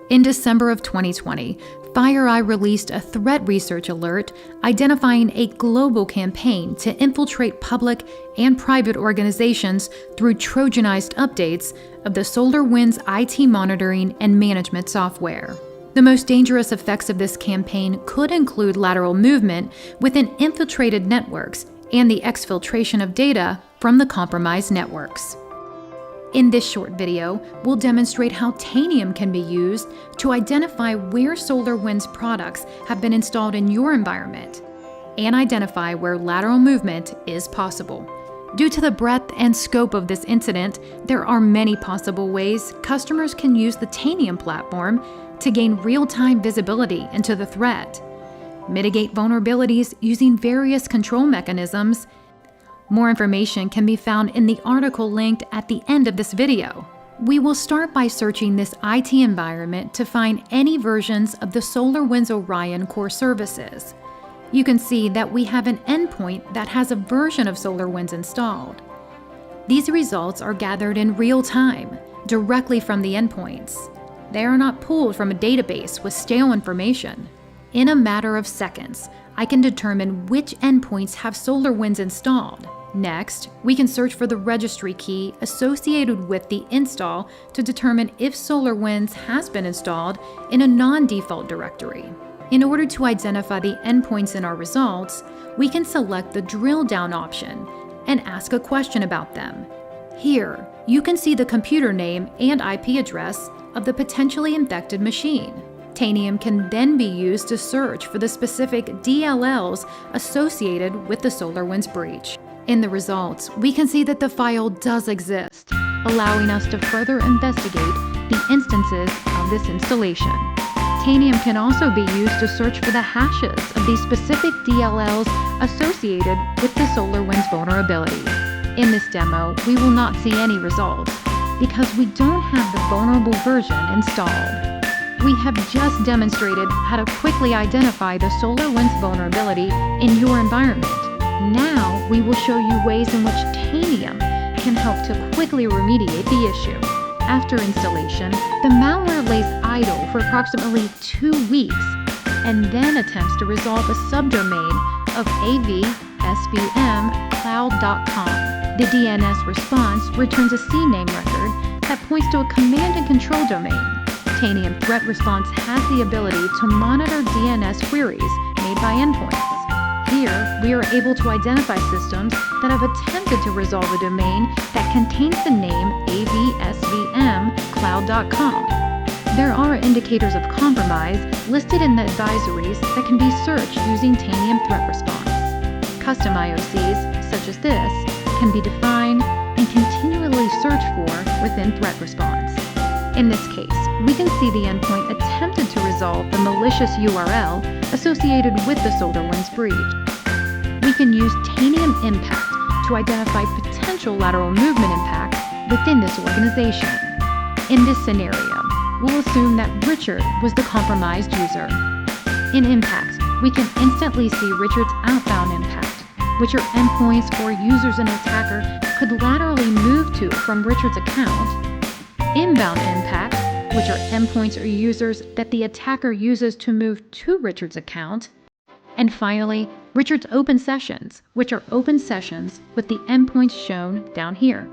In December of 2020, FireEye released a threat research alert identifying a global campaign to infiltrate public and private organizations through Trojanized updates of the SolarWinds IT monitoring and management software. The most dangerous effects of this campaign could include lateral movement within infiltrated networks and the exfiltration of data from the compromised networks. In this short video, we'll demonstrate how Tanium can be used to identify where SolarWinds products have been installed in your environment and identify where lateral movement is possible. Due to the breadth and scope of this incident, there are many possible ways customers can use the Tanium platform to gain real-time visibility into the threat, mitigate vulnerabilities using various control mechanisms. More information can be found in the article linked at the end of this video. We will start by searching this IT environment to find any versions of the SolarWinds Orion core services. You can see that we have an endpoint that has a version of SolarWinds installed. These results are gathered in real time, directly from the endpoints. They are not pulled from a database with stale information. In a matter of seconds, I can determine which endpoints have SolarWinds installed. Next, we can search for the registry key associated with the install to determine if SolarWinds has been installed in a non-default directory. In order to identify the endpoints in our results, we can select the drill down option and ask a question about them. Here, you can see the computer name and IP address of the potentially infected machine. Tanium can then be used to search for the specific DLLs associated with the SolarWinds breach. In the results, we can see that the file does exist, allowing us to further investigate the instances of this installation. Tanium can also be used to search for the hashes of these specific DLLs associated with the SolarWinds vulnerability. In this demo, we will not see any results because we don't have the vulnerable version installed. We have just demonstrated how to quickly identify the SolarWinds vulnerability in your environment. Now, we will show you ways in which Tanium can help to quickly remediate the issue. After installation, the malware lays idle for approximately 2 weeks and then attempts to resolve a subdomain of avsvmcloud.com. The DNS response returns a CNAME record that points to a command and control domain. Tanium Threat Response has the ability to monitor DNS queries made by endpoints. Here, we are able to identify systems that have attempted to resolve a domain that contains the name avsvmcloud.com. There are indicators of compromise listed in the advisories that can be searched using Tanium Threat Response. Custom IOCs, such as this, can be defined and continually searched for within Threat Response. In this case, we can see the endpoint attempted to resolve the malicious URL associated with the SolarWinds breach. We can use Tanium Impact to identify potential lateral movement impact within this organization. In this scenario, we'll assume that Richard was the compromised user. In Impact, we can instantly see Richard's outbound impact, which are endpoints or users an attacker could laterally move to from Richard's account. Inbound impact, which are endpoints or users that the attacker uses to move to Richard's account. And finally, Richard's open sessions, which are open sessions with the endpoints shown down here.